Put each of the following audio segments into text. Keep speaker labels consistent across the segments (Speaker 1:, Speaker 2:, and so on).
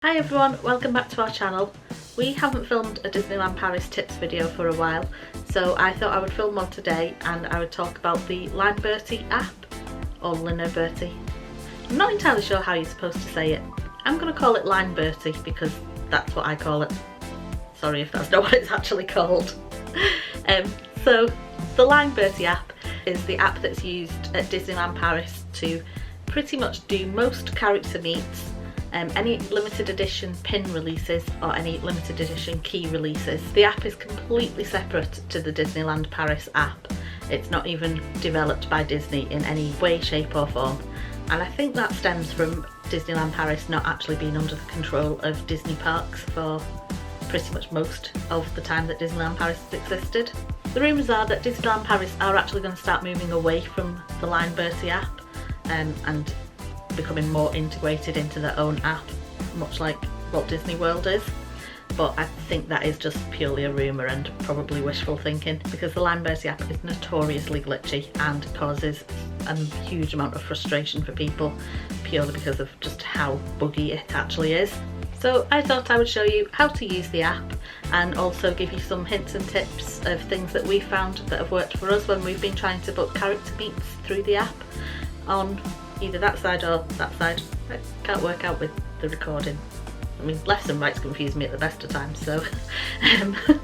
Speaker 1: Hi everyone, welcome back to our channel. We haven't filmed a Disneyland Paris tips video for a while, so I thought I would film one today and I would talk about the Lineberty app, or Lineberty. I'm not entirely sure how you're supposed to say it. I'm going to call it Lineberty because that's what I call it. Sorry if that's not what it's actually called. So the Lineberty app is the app that's used at Disneyland Paris to pretty much do most character meets, any limited edition pin releases or any limited edition key releases. The app is completely separate to the Disneyland Paris app. It's not even developed by Disney in any way, shape or form. And I think that stems from Disneyland Paris not actually being under the control of Disney parks for pretty much most of the time that Disneyland Paris has existed. The rumours are that Disneyland Paris are actually going to start moving away from the Lineberty app and becoming more integrated into their own app, much like Walt Disney World is. But I think that is just purely a rumour and probably wishful thinking, because the Lineberty app is notoriously glitchy and causes a huge amount of frustration for people purely because of just how buggy it actually is. So I thought I would show you how to use the app and also give you some hints and tips of things that we found that have worked for us when we've been trying to book character meets through the app on either that side or that side. I can't work out with the recording. I mean, lefts and rights confuse me at the best of times, so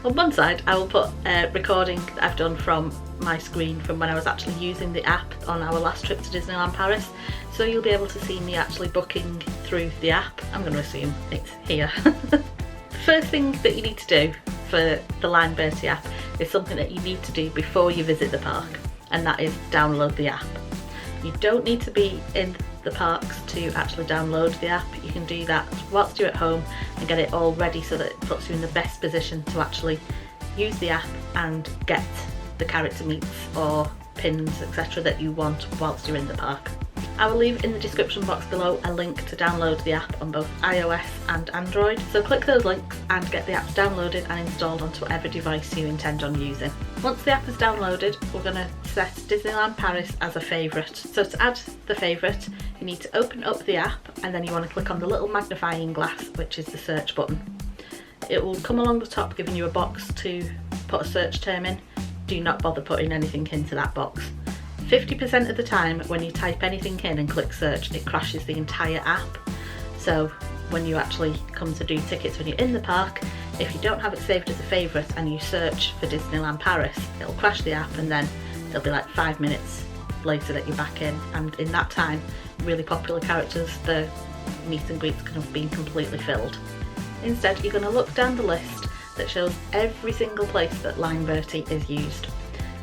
Speaker 1: on one side I will put a recording that I've done from my screen from when I was actually using the app on our last trip to Disneyland Paris, so you'll be able to see me actually booking through the app. I'm going to assume it's here. The first thing that you need to do for the Lineberty app is something that you need to do before you visit the park, and that is download the app. You don't need to be in the parks to actually download the app. You can do that whilst you're at home and get it all ready so that it puts you in the best position to actually use the app and get the character meets or pins, etc. that you want whilst you're in the park. I will leave in the description box below a link to download the app on both iOS and Android, so click those links and get the apps downloaded and installed onto whatever device you intend on using. Once the app is downloaded, we're going to set Disneyland Paris as a favourite. So to add the favourite, you need to open up the app and then you want to click on the little magnifying glass, which is the search button. It will come along the top giving you a box to put a search term in. Do not bother putting anything into that box. 50% of the time when you type anything in and click search, it crashes the entire app. So when you actually come to do tickets when you're in the park, if you don't have it saved as a favourite and you search for Disneyland Paris, it'll crash the app and then it'll be like 5 minutes later that you're back in, and in that time really popular characters, the meet and greets can have been completely filled. Instead, you're going to look down the list that shows every single place that Lineberty is used.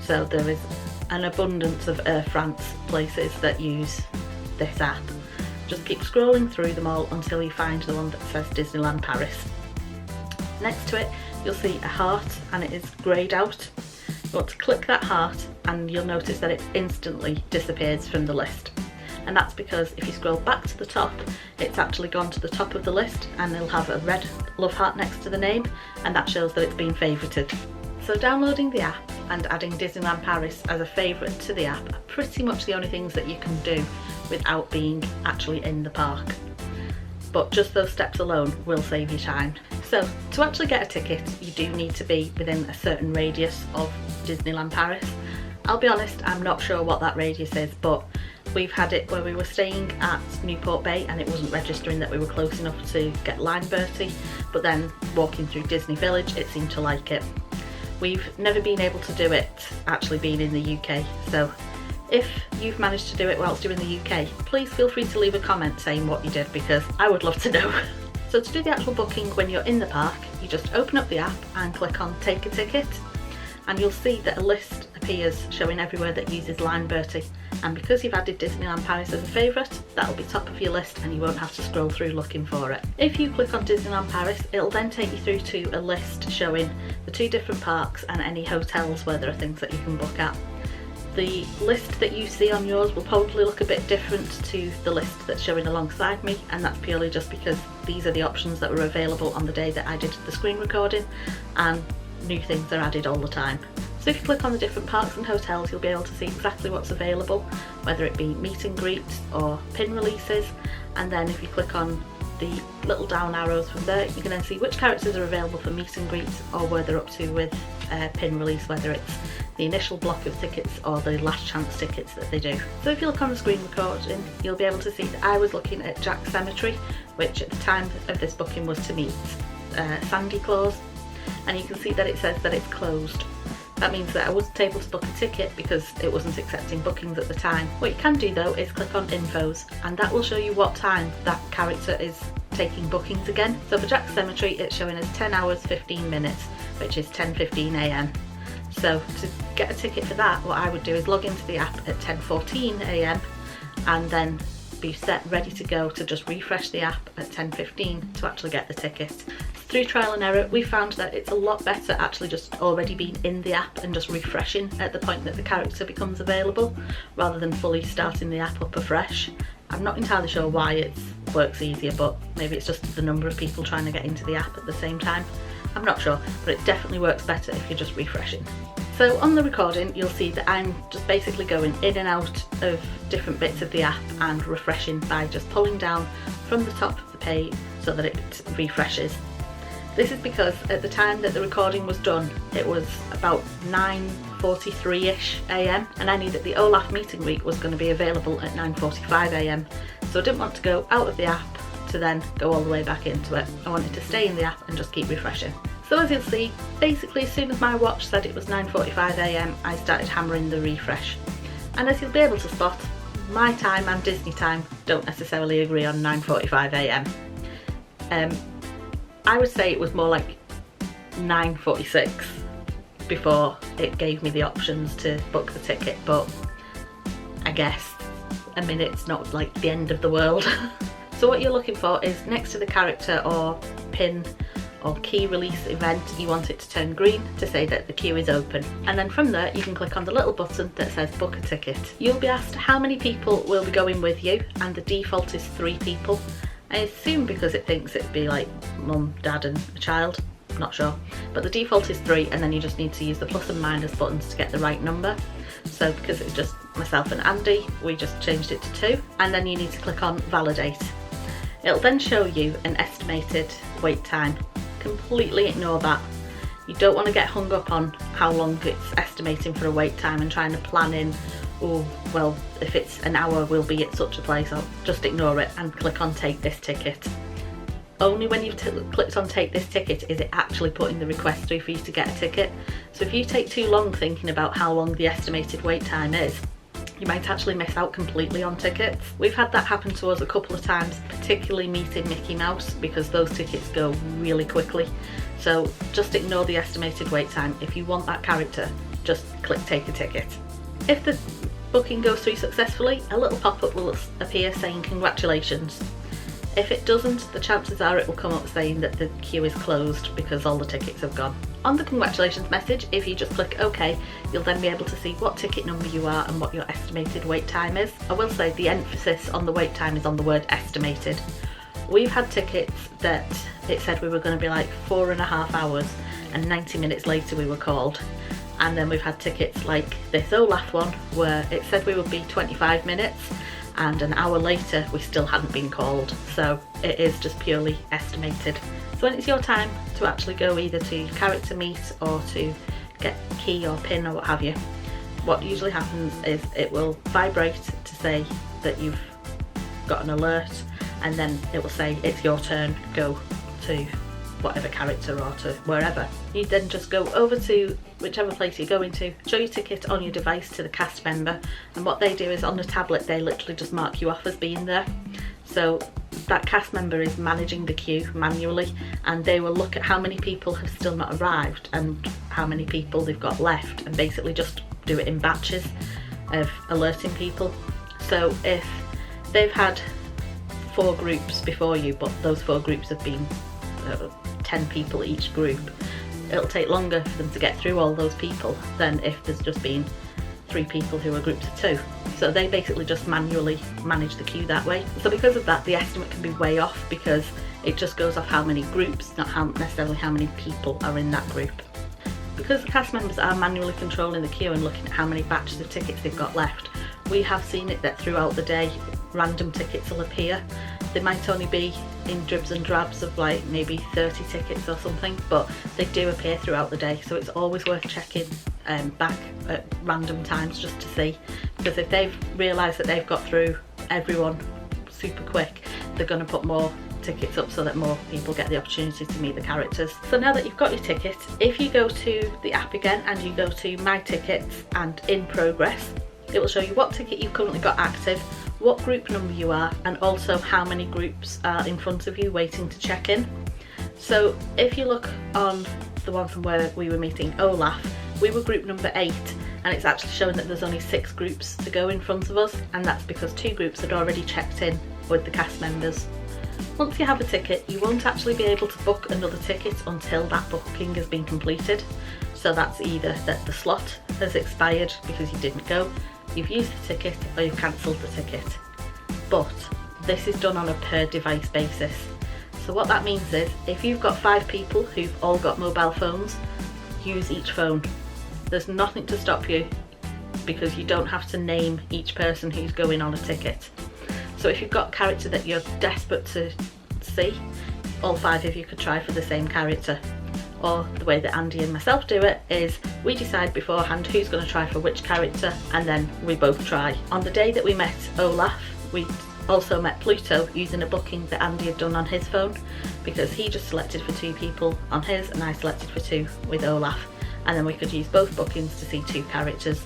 Speaker 1: So there is an abundance of Air France places that use this app. Just keep scrolling through them all until you find the one that says Disneyland Paris. Next to it you'll see a heart and it is greyed out. You want to click that heart and you'll notice that it instantly disappears from the list. And that's because if you scroll back to the top, it's actually gone to the top of the list and it'll have a red love heart next to the name, and that shows that it's been favourited. So downloading the app and adding Disneyland Paris as a favourite to the app are pretty much the only things that you can do without being actually in the park. But just those steps alone will save you time. So to actually get a ticket, you do need to be within a certain radius of Disneyland Paris. I'll be honest, I'm not sure what that radius is, but we've had it where we were staying at Newport Bay and it wasn't registering that we were close enough to get Lineberty, but then walking through Disney Village it seemed to like it. We've never been able to do it actually being in the UK, so if you've managed to do it whilst you're in the UK, please feel free to leave a comment saying what you did, because I would love to know. So to do the actual booking when you're in the park, you just open up the app and click on Take a Ticket, and you'll see that a list appears showing everywhere that uses Lineberty, and because you've added Disneyland Paris as a favourite, that'll be top of your list and you won't have to scroll through looking for it. If you click on Disneyland Paris, it'll then take you through to a list showing the 2 different parks and any hotels where there are things that you can book at. The list that you see on yours will probably look a bit different to the list that's showing alongside me, and that's purely just because these are the options that were available on the day that I did the screen recording, and new things are added all the time. So if you click on the different parks and hotels, you'll be able to see exactly what's available, whether it be meet and greets or pin releases, and then if you click on the little down arrows from there, you can then see which characters are available for meet and greets or where they're up to with pin release, whether it's the initial block of tickets or the last chance tickets that they do. So if you look on the screen recording, you'll be able to see that I was looking at Jack's Cemetery, which at the time of this booking was to meet Sandy Claus, and you can see that it says that it's closed. That means that I wasn't able to book a ticket because it wasn't accepting bookings at the time. What you can do though is click on Infos, and that will show you what time that character is taking bookings again. So for Jack's Cemetery it's showing as 10 hours 15 minutes, which is 10:15 AM. So to get a ticket for that, what I would do is log into the app at 10:14 AM and then be set ready to go to just refresh the app at 10:15 to actually get the ticket. Through trial and error, we found that it's a lot better actually just already being in the app and just refreshing at the point that the character becomes available, rather than fully starting the app up afresh. I'm not entirely sure why it works easier, but maybe it's just the number of people trying to get into the app at the same time. I'm not sure, but it definitely works better if you're just refreshing. So on the recording, you'll see that I'm just basically going in and out of different bits of the app and refreshing by just pulling down from the top of the page so that it refreshes. This is because at the time that the recording was done, it was about 9:43ish AM, and I knew that the Olaf meet and greet was going to be available at 9:45 AM. So I didn't want to go out of the app to then go all the way back into it. I wanted to stay in the app and just keep refreshing. So as you'll see, basically as soon as my watch said it was 9:45 AM, I started hammering the refresh. And as you'll be able to spot, my time and Disney time don't necessarily agree on 9:45 AM. I would say it was more like 9:46 before it gave me the options to book the ticket, but I guess a minute's not like the end of the world. So what you're looking for is next to the character or pin or key release event, you want it to turn green to say that the queue is open. And then from there you can click on the little button that says book a ticket. You'll be asked how many people will be going with you, and the default is 3 people. I assume because it thinks it'd be like mum, dad and a child, not sure. But the default is 3, and then you just need to use the plus and minus buttons to get the right number. So because it's just myself and Andy, we just changed it to 2, and then you need to click on validate. It'll then show you an estimated wait time. Completely ignore that. You don't want to get hung up on how long it's estimating for a wait time and trying to plan in, oh well, if it's an hour we'll be at such a place. I'll just ignore it and click on take this ticket. Only when you've clicked on take this ticket is it actually putting the request through for you to get a ticket. So if you take too long thinking about how long the estimated wait time is, you might actually miss out completely on tickets. We've had that happen to us a couple of times, particularly meeting Mickey Mouse, because those tickets go really quickly. So just ignore the estimated wait time. If you want that character, just click take a ticket. If the booking goes through successfully, a little pop-up will appear saying congratulations. If it doesn't, the chances are it will come up saying that the queue is closed because all the tickets have gone. On the congratulations message, if you just click OK, you'll then be able to see what ticket number you are and what your estimated wait time is. I will say the emphasis on the wait time is on the word estimated. We've had tickets that it said we were going to be like 4.5 hours, and 90 minutes later we were called. And then we've had tickets like this Olaf one where it said we would be 25 minutes and an hour later we still hadn't been called. So it is just purely estimated. So when it's your time to actually go either to character meet or to get key or pin or what have you, what usually happens is it will vibrate to say that you've got an alert, and then it will say it's your turn, go to whatever character or to wherever. You then just go over to whichever place you're going to, show your ticket on your device to the cast member, and what they do is on the tablet they literally just mark you off as being there. So that cast member is managing the queue manually, and they will look at how many people have still not arrived and how many people they've got left, and basically just do it in batches of alerting people. So if they've had 4 groups before you, but those 4 groups have been 10 people each group, it'll take longer for them to get through all those people than if there's just been 3 people who are groups of 2. So they basically just manually manage the queue that way. So because of that, the estimate can be way off because it just goes off how many groups, not necessarily how many people are in that group. Because the cast members are manually controlling the queue and looking at how many batches of tickets they've got left, we have seen it that throughout the day random tickets will appear. They might only be in dribs and drabs of like maybe 30 tickets or something, but they do appear throughout the day, so it's always worth checking back at random times just to see, because if they've realised that they've got through everyone super quick, they're going to put more tickets up so that more people get the opportunity to meet the characters. So now that you've got your ticket, if you go to the app again and you go to My Tickets and In Progress, it will show you what ticket you've currently got active, what group number you are, and also how many groups are in front of you waiting to check in. So if you look on the one from where we were meeting Olaf, we were group number 8, and it's actually showing that there's only 6 groups to go in front of us, and that's because 2 groups had already checked in with the cast members. Once you have a ticket, you won't actually be able to book another ticket until that booking has been completed. So that's either that the slot has expired because you didn't go, you've used the ticket, or you've cancelled the ticket. But this is done on a per device basis. So what that means is, if you've got 5 people who've all got mobile phones, use each phone. There's nothing to stop you, because you don't have to name each person who's going on a ticket. So if you've got a character that you're desperate to see, all 5 of you could try for the same character. Or the way that Andy and myself do it is we decide beforehand who's going to try for which character, and then we both try. On the day that we met Olaf, we also met Pluto using a booking that Andy had done on his phone, because he just selected for 2 people on his and I selected for 2 with Olaf, and then we could use both bookings to see 2 characters.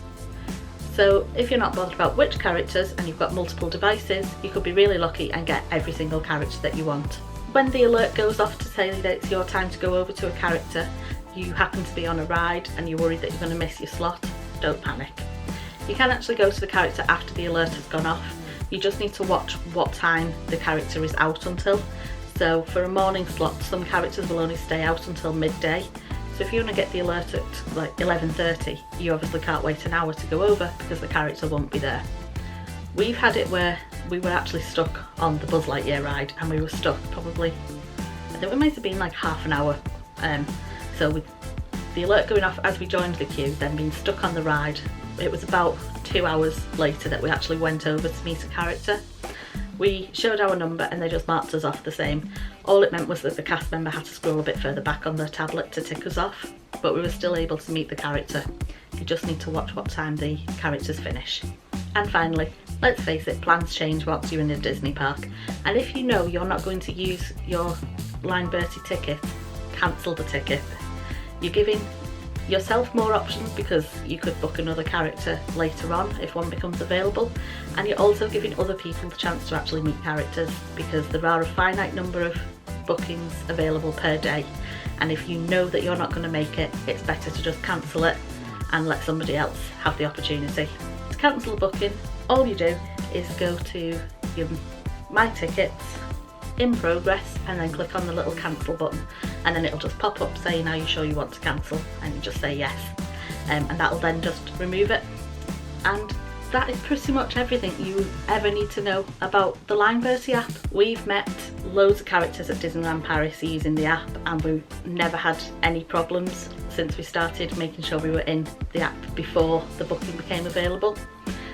Speaker 1: So if you're not bothered about which characters and you've got multiple devices, you could be really lucky and get every single character that you want. When the alert goes off to say that it's your time to go over to a character, you happen to be on a ride and you're worried that you're going to miss your slot, don't panic. You can actually go to the character after the alert has gone off. You just need to watch what time the character is out until. So for a morning slot, some characters will only stay out until midday. So if you want to get the alert at like 11:30, you obviously can't wait an hour to go over because the character won't be there. We've had it where we were actually stuck on the Buzz Lightyear ride, and we were stuck probably, I think it might have been like half an hour. So with the alert going off as we joined the queue, then being stuck on the ride, it was about 2 hours later that we actually went over to meet a character. We showed our number and they just marked us off the same. All it meant was that the cast member had to scroll a bit further back on their tablet to tick us off, but we were still able to meet the character. You just need to watch what time the characters finish. And finally, let's face it, plans change once you're in a Disney park, and if you know you're not going to use your Lineberty ticket, cancel the ticket. You're giving yourself more options because you could book another character later on if one becomes available, and you're also giving other people the chance to actually meet characters, because there are a finite number of bookings available per day, and if you know that you're not going to make it, it's better to just cancel it and let somebody else have the opportunity. To cancel a booking, all you do is go to your My Tickets, In Progress, and then click on the little cancel button, and then it'll just pop up saying, are you sure you want to cancel, and you just say yes, and that'll then just remove it. And that is pretty much everything you ever need to know about the Lineberty app. We've met loads of characters at Disneyland Paris using the app, and we've never had any problems since we started making sure we were in the app before the booking became available.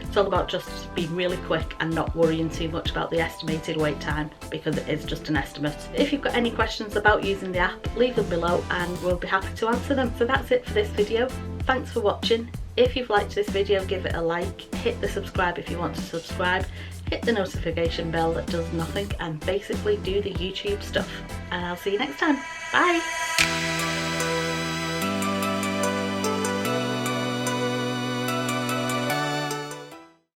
Speaker 1: It's all about just being really quick and not worrying too much about the estimated wait time, because it is just an estimate. If you've got any questions about using the app, leave them below and we'll be happy to answer them. So that's it for this video. Thanks for watching. If you've liked this video, give it a like, hit the subscribe if you want to subscribe, hit the notification bell that does nothing, and basically do the YouTube stuff. And I'll see you next time. Bye!